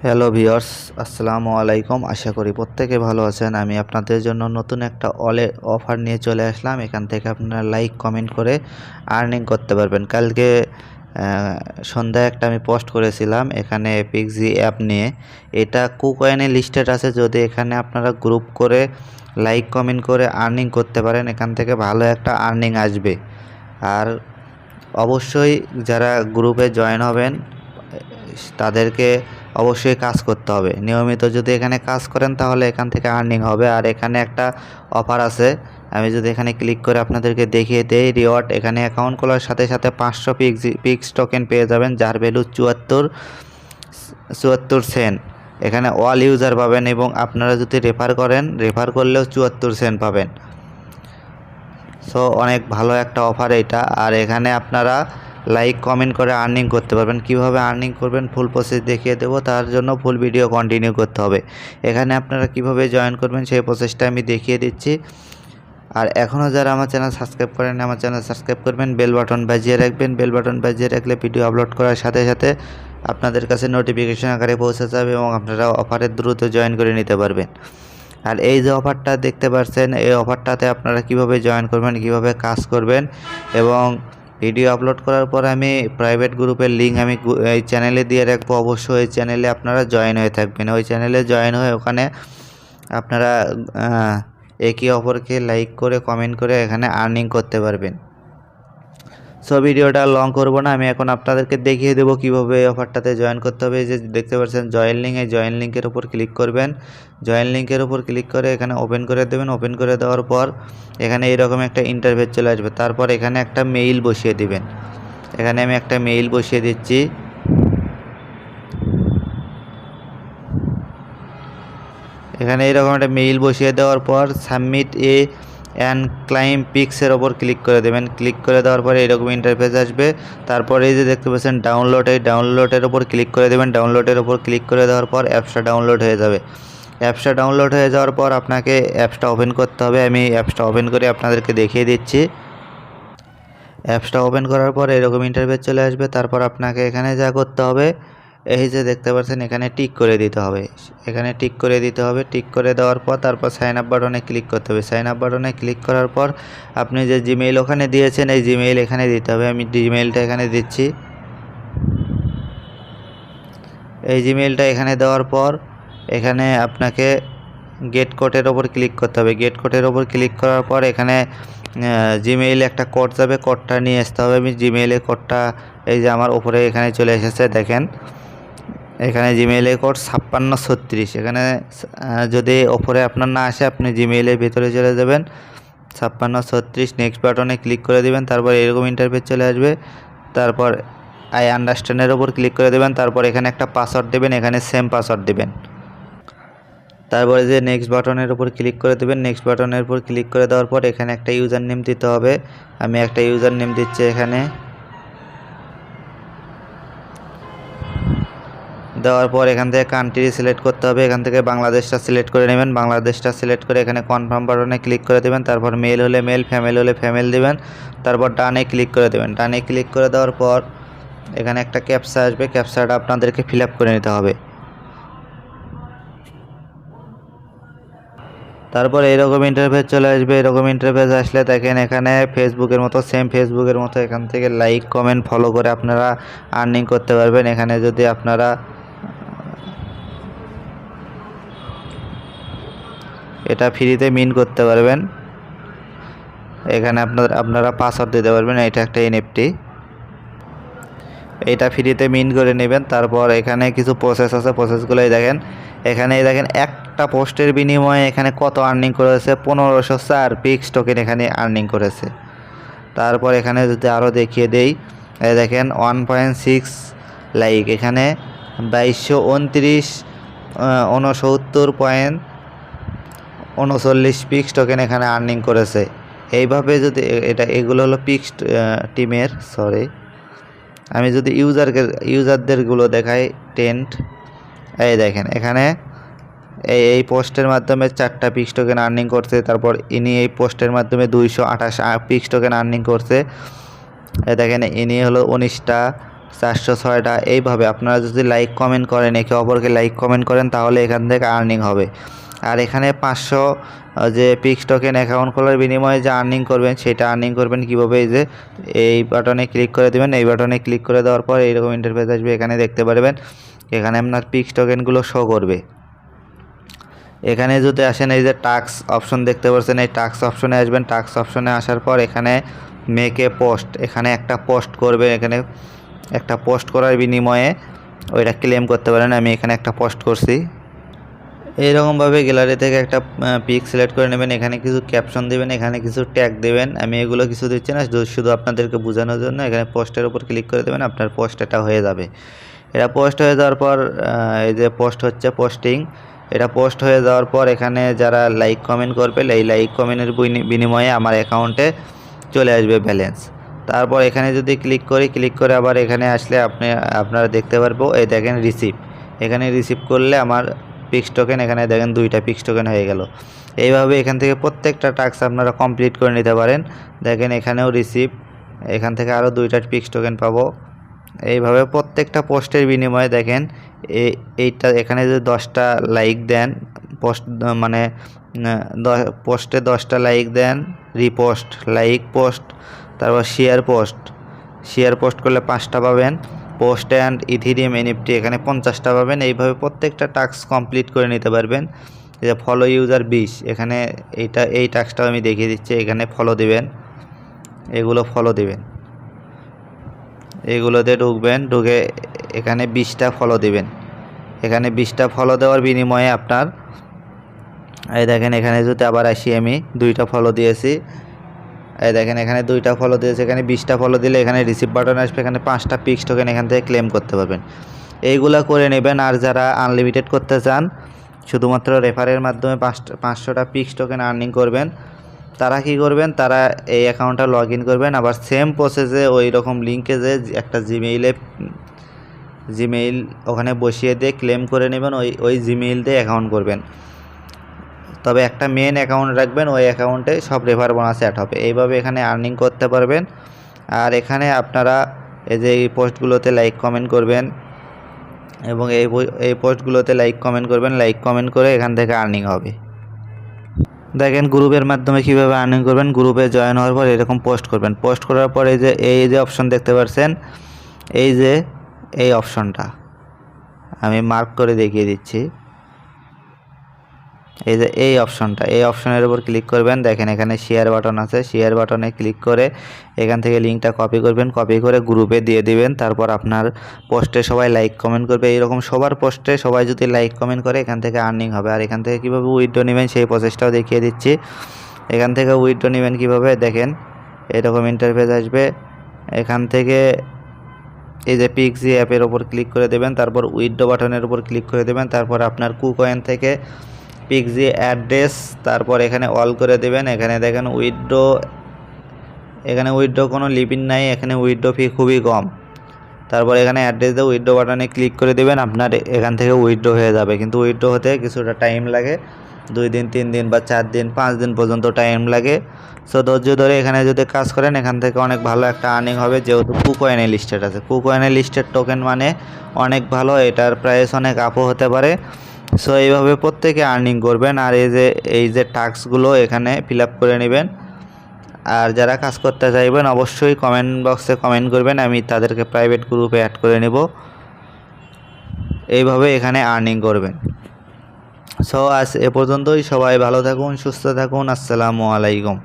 Hello viewers, আসসালামু আলাইকুম। আশা করি প্রত্যেকে ভালো আছেন। আমি আপনাদের জন্য নতুন একটা অফার নিয়ে চলে আসলাম। এখান থেকে আপনারা লাইক কমেন্ট করে আর্নিং করতে পারবেন। কালকে সন্ধ্যায় একটা আমি পোস্ট করেছিলাম এখানে পিক্সি অ্যাপ নিয়ে। এটা কুকয়েনে লিস্টেড আছে। যদি এখানে আপনারা গ্রুপ করে লাইক কমেন্ট করে আর্নিং করতে পারেন, এখান থেকে ভালো একটা আর্নিং আসবে। আর অবশ্যই যারা গ্রুপে জয়েন হবেন তাদেরকে অবশ্যই কাজ করতে হবে। নিয়মিত যদি এখানে কাজ করেন তাহলে এখান থেকে আর্নিং হবে। আর এখানে একটা অফার আছে, আমি যদি এখানে ক্লিক করে আপনাদেরকে দেখিয়ে দেই রিওয়ার্ড। এখানে অ্যাকাউন্ট খোলার সাথে সাথে 500 পিক্স টোকেন পেয়ে যাবেন, যার ভ্যালু 74 সেন্ট। এখানে অল ইউজার পাবেন এবং আপনারা যদি রেফার করেন, রেফার করলেও 74 সেন্ট পাবেন। সো অনেক ভালো একটা অফার এটা। আর এখানে আপনারা লাইক কমেন্ট করে আর্নিং করতে পারবেন। কিভাবে আর্নিং করবেন ফুল প্রসেস দেখিয়ে দেবো, তার জন্য ফুল ভিডিও কন্টিনিউ করতে হবে। এখানে আপনারা কিভাবে জয়েন করবেন সেই প্রসেসটা আমি দেখিয়ে দিচ্ছি। আর এখনও যারা আমার চ্যানেল সাবস্ক্রাইব করেন, আমার চ্যানেল সাবস্ক্রাইব করবেন, বেল বাটন বাজিয়ে রাখবেন। বেল বাটন বাজিয়ে রাখলে ভিডিও আপলোড করার সাথে সাথে আপনাদের কাছে নোটিফিকেশন আকারে পৌঁছে যাবে এবং আপনারা অফারে দ্রুত জয়েন করে নিতে পারবেন। আর এই যে অফারটা দেখতে পাচ্ছেন, এই অফারটাতে আপনারা কিভাবে জয়েন করবেন, কিভাবে কাজ করবেন এবং ভিডিও আপলোড করার পর আমি প্রাইভেট গ্রুপের লিঙ্ক আমি এই চ্যানেলে দিয়ে রাখবো। অবশ্যই এই চ্যানেলে আপনারা জয়েন হয়ে থাকবেন। ওই চ্যানেলে জয়েন হয়ে ওখানে আপনারা একে অপরকে লাইক করে কমেন্ট করে এখানে আর্নিং করতে পারবেন। সো ভিডিওটা লং করব না, আমি এখন আপনাদেরকে দেখিয়ে দেবো কীভাবে এই অফারটাতে জয়েন করতে হবে। এই যে দেখতে পাচ্ছেন জয়েন লিঙ্ক, এই জয়েন লিঙ্কের উপর ক্লিক করবেন। জয়েন লিঙ্কের উপর ক্লিক করে এখানে ওপেন করে দেবেন। ওপেন করে দেওয়ার পর এখানে এইরকম একটা ইন্টারফেস চলে আসবে। তারপর এখানে একটা মেইল বসিয়ে দিবেন। এখানে আমি একটা মেইল বসিয়ে দিচ্ছি। এখানে এইরকম একটা মেইল বসিয়ে দেওয়ার পর সাবমিট অ্যান্ড ক্লাইম পিক্সের ওপর ক্লিক করে দেবেন। ক্লিক করে দেওয়ার পরে এরকম ইন্টারফেস আসবে। তারপরে এই যে দেখতে পাচ্ছেন ডাউনলোড, এই ডাউনলোডের ওপর ক্লিক করে দেবেন। ডাউনলোডের ওপর ক্লিক করে দেওয়ার পর অ্যাপসটা ডাউনলোড হয়ে যাবে। অ্যাপসটা ডাউনলোড হয়ে যাওয়ার পর আপনাকে অ্যাপসটা ওপেন করতে হবে। আমি অ্যাপসটা ওপেন করে আপনাদেরকে দেখিয়ে দিচ্ছি। অ্যাপসটা ওপেন করার পর এরকম ইন্টারফেস চলে আসবে। তারপর আপনাকে এখানে যা করতে হবে, এই যে দেখতে পাচ্ছেন এখানে টিক করে দিতে হবে। এখানে টিক করে দিতে হবে। টিক করে দেওয়ার পর তারপর সাইন আপ বাটনে ক্লিক করতে হবে। সাইন আপ বাটনে ক্লিক করার পর আপনি যে জিমেইল ওখানে দিয়েছেন এই জিমেইল এখানে দিতে হবে। আমি জিমেইলটা এখানে দিচ্ছি। এই জিমেইলটা এখানে দেওয়ার পর এখানে আপনাকে গেট কোডের ওপর ক্লিক করতে হবে। গেট কোডের ওপর ক্লিক করার পর এখানে জিমেইলে একটা কোড যাবে, কোডটা নিয়ে আসতে হবে। আমি জিমেইলে কোডটা এই যে আমার উপরে এখানে চলে এসেছে, দেখেন এখানে জিমেইলে কোড 5636। এখানে যদি ওপরে আপনার না আসে আপনি জিমেইলের ভিতরে চলে যাবেন, 5636 নেক্সট বাটনে ক্লিক করে দিবেন। তারপর এরকম ইন্টারফেস চলে আসবে। তারপর আই আন্ডারস্ট্যান্ডের ওপর ক্লিক করে দেবেন। তারপর এখানে একটা পাসওয়ার্ড দেবেন, এখানে সেম পাসওয়ার্ড দেবেন। তারপরে যে নেক্সট বাটনের উপর ক্লিক করে দেবেন। নেক্সট বাটনের উপর ক্লিক করে দেওয়ার পর এখানে একটা ইউজার নেম দিতে হবে। আমি একটা ইউজার নেম দিচ্ছি। এখানে দেওয়ার পর এখান থেকে কান্ট্রি সিলেক্ট করতে হবে। এখান থেকে বাংলাদেশটা সিলেক্ট করে নেবেন। বাংলাদেশটা সিলেক্ট করে এখানে কনফার্ম বাটনে ক্লিক করে দেবেন। তারপর মেল হলে মেল, ফ্যামিলি হলে ফ্যামিলি দেবেন। তারপর ডানে ক্লিক করে দেবেন। ডানে ক্লিক করে দেওয়ার পর এখানে একটা ক্যাপচা আসবে। ক্যাপচাটা আপনাদেরকে ফিল আপ করে নিতে হবে। তারপর এরকম ইন্টারফেস চলে আসবে। এরকম ইন্টারফেস আসলে দেখেন এখানে ফেসবুকের মতো, সেম ফেসবুকের মতো এখান থেকে লাইক কমেন্ট ফলো করে আপনারা আর্নিং করতে পারবেন। এখানে যদি আপনারা এটা ফ্রিতে মিন করতে পারবেন। এখানে আপনারা পাসওয়ার্ড দিতে পারবেন। এটা একটা এনএফটি, এটা ফ্রিতে মিন করে নেবেন। তারপর এখানে কিছু প্রসেস আছে, প্রসেসগুলোই দেখেন। এখানে দেখেন একটা পোস্টের বিনিময়ে এখানে কত আর্নিং করেছে, 1504 পিক্স টোকেন এখানে আর্নিং করেছে। তারপর এখানে যদি আরও দেখিয়ে দেই, দেখেন 1.6 লাইক, এখানে 2229 69.39 পিক্স টোকেন এখানে আর্নিং করেছে। এইভাবে যদি এগুলো হলো পিক্স টিমের, সরি আমি যদি ইউজারদেরগুলো দেখাই, টেন্ট, এই দেখেন এখানে এই পোস্টের মাধ্যমে 4টা পিক্স টোকেন আর্নিং করছে। তারপর ইনি এই পোস্টের মাধ্যমে 228 পিক্স টোকেন আর্নিং করছে। দেখেন ইনি হলো 19টা, 406টা। এইভাবে আপনারা যদি লাইক কমেন্ট করেন, একে অপরকে লাইক কমেন্ট করেন, তাহলে এখান থেকে আর্নিং হবে। আর এখানে 500 যে পিক্স টোকেন অ্যাকাউন্ট খোলার বিনিময়ে যে আর্নিং করবেন, সেটা আর্নিং করবেন কীভাবে? এই যে এই বাটনে ক্লিক করে দেবেন। এই বাটনে ক্লিক করে দেওয়ার পর এইরকম ইন্টারফেস আসবে। এখানে দেখতে পারবেন এখানে আপনার পিক্স টোকেনগুলো শো করবে। এখানে যদি আসেন, এই যে টাস্ক অপশন দেখতে পাচ্ছেন, এই টাস্ক অপশনে আসবেন। টাস্ক অপশনে আসার পর এখানে মেকে পোস্ট, এখানে একটা পোস্ট করবে। এখানে একটা পোস্ট করার বিনিময়ে ওইটা ক্লেম করতে পারেন। আমি এখানে একটা পোস্ট করছি। এইরকমভাবে গ্যালারি থেকে একটা পিক সিলেক্ট করে নেবেন। এখানে কিছু ক্যাপশন দেবেন, এখানে কিছু ট্যাগ দেবেন। আমি এগুলো কিছু দিচ্ছি না, শুধু আপনাদেরকে বোঝানোর জন্য। এখানে পোস্টের উপর ক্লিক করে দেবেন, আপনার পোস্ট এটা হয়ে যাবে। এটা পোস্ট হয়ে যাওয়ার পর এই যে পোস্ট হচ্ছে, পোস্টিং। এটা পোস্ট হয়ে যাওয়ার পর এখানে যারা লাইক কমেন্ট করবে, এই লাইক কমেন্টের বিনিময়ে আমার অ্যাকাউন্টে চলে আসবে ব্যালেন্স। তারপর এখানে যদি ক্লিক করে আবার এখানে আসলে আপনারা দেখতে পারবো, এই দেখেন রিসিভ। এখানে রিসিভ করলে আমার পিক্স টোকেন, এখানে দেখেন 2টা পিক্স টোকেন হয়ে গেল। এইভাবে এখান থেকে প্রত্যেকটা টাস্ক আপনারা কমপ্লিট করে নিতে পারেন। দেখেন এখানেও রিসিভ, এখান থেকে আরও 2টা পিক্স টোকেন পাবো। এইভাবে প্রত্যেকটা পোস্টের বিনিময়ে দেখেন এইটা এখানে যদি 10টা লাইক দেন, পোস্ট মানে পোস্টে 10টা লাইক দেন, রিপোস্ট, লাইক পোস্ট, তারপর শেয়ার পোস্ট করলে 5টা পাবেন। পোস্ট অ্যান্ড ইথিরিয়াম এনএফটি এখানে 50টা পাবেন। এইভাবে প্রত্যেকটা টাস্ক কমপ্লিট করে নিতে পারবেন। যে ফলো ইউজার 20, এখানে এই টাস্কটাও আমি দেখিয়ে দিচ্ছি। এখানে ফলো দিবেন, এগুলো ফলো দিবেন, এগুলোতে ঢুকে এখানে 20টা ফলো দিবেন। এখানে 20টা ফলো দেওয়ার বিনিময়ে আপনার এই দেখেন এখানে যদি আবার আসি, আমি 2টা ফলো দিয়েছি। এই দেখেন এখানে 2টা ফলো দিয়েছে। এখানে 20টা ফলো দিলে এখানে রিসিভ বাটন আসবে। এখানে 5টা পিক্স টোকেন এখান থেকে ক্লেম করতে পারবেন। এইগুলা করে নেবেন। আর যারা আনলিমিটেড করতে চান, শুধুমাত্র রেফারের মাধ্যমে 500টা পিক্স টোকেন আর্নিং করবেন, তারা কি করবেন? তারা এই অ্যাকাউন্টটা লগ ইন করবেন। আবার সেম প্রসেসে ওই রকম লিঙ্কে যে একটা জিমেইল ওখানে বসিয়ে দিয়ে ক্লেম করে নেবেন। ওই জিমেইল দিয়ে অ্যাকাউন্ট করবেন। তবে একটা মেন অ্যাকাউন্ট রাখবেন, ওই অ্যাকাউন্টে সব রেফার বোনাস অ্যাড হবে। এইভাবে এখানে আর্নিং করতে পারবেন। আর এখানে আপনারা এই যে এই পোস্টগুলোতে লাইক কমেন্ট করবেন, এবং এই পোস্টগুলোতে লাইক কমেন্ট করবেন। লাইক কমেন্ট করে এখান থেকে আর্নিং হবে। দেখেন গ্রুপের মাধ্যমে কীভাবে আর্নিং করবেন। গ্রুপে জয়েন হওয়ার পর এরকম পোস্ট করবেন। পোস্ট করার পর এই যে অপশন দেখতে পাচ্ছেন, এই অপশনটা আমি মার্ক করে দেখিয়ে দিচ্ছি। এই যে এই অপশনের উপর ক্লিক করবেন। দেখেন এখানে শেয়ার বাটন আছে, শেয়ার বাটনে ক্লিক করে এখান থেকে লিঙ্কটা কপি করবেন। কপি করে গ্রুপে দিয়ে দিবেন। তারপর আপনার পোস্টে সবাই লাইক কমেন্ট করবে। এইরকম সবার পোস্টে সবাই যদি লাইক কমেন্ট করে, এখান থেকে আর্নিং হবে। আর এখান থেকে কীভাবে উইথড্র নেবেন সেই প্রসেসটাও দেখিয়ে দিচ্ছি। এখান থেকে উইথড্র নেবেন কীভাবে, দেখেন এরকম ইন্টারফেস আসবে। এখান থেকে এই যে পিক্সি অ্যাপের ওপর ক্লিক করে দেবেন। তারপর উইথড্র বাটনের উপর ক্লিক করে দেবেন। তারপর আপনার কুকয়েন থেকে পিক্সি অ্যাড্রেস, তারপর এখানে অল করে দেবেন। এখানে দেখেন উইথড্র কোনো লিমিট নাই, এখানে উইথড্র ফি খুবই কম। তারপর এখানে অ্যাড্রেস দিয়ে উইথড্র বাটনে ক্লিক করে দেবেন। আপনার এখান থেকে উইথড্র হয়ে যাবে, কিন্তু উইথড্র হতে কিছুটা টাইম লাগে। 2 দিন 3 দিন বা 4 দিন 5 দিন পর্যন্ত টাইম লাগে। সো ধৈর্য ধরে এখানে যদি কাজ করেন, এখান থেকে অনেক ভালো একটা আর্নিং হবে। যেহেতু কুকয়েনে লিস্টেড আছে, কুকয়েনে লিস্টেড টোকেন মানে অনেক ভালো, এটার প্রাইস অনেক আপও হতে পারে। সো এইভাবে প্রত্যেকে আর্নিং করবেন। আর এই যে টাস্কগুলো এখানে ফিল আপ করে নেবেন। আর যারা কাজ করতে চাইবেন অবশ্যই কমেন্ট বক্সে কমেন্ট করবেন, আমি তাদেরকে প্রাইভেট গ্রুপে অ্যাড করে নেব। এইভাবে এখানে আর্নিং করবেন। সো আজ এ পর্যন্তই। সবাই ভালো থাকুন, সুস্থ থাকুন। আসসালামু আলাইকুম।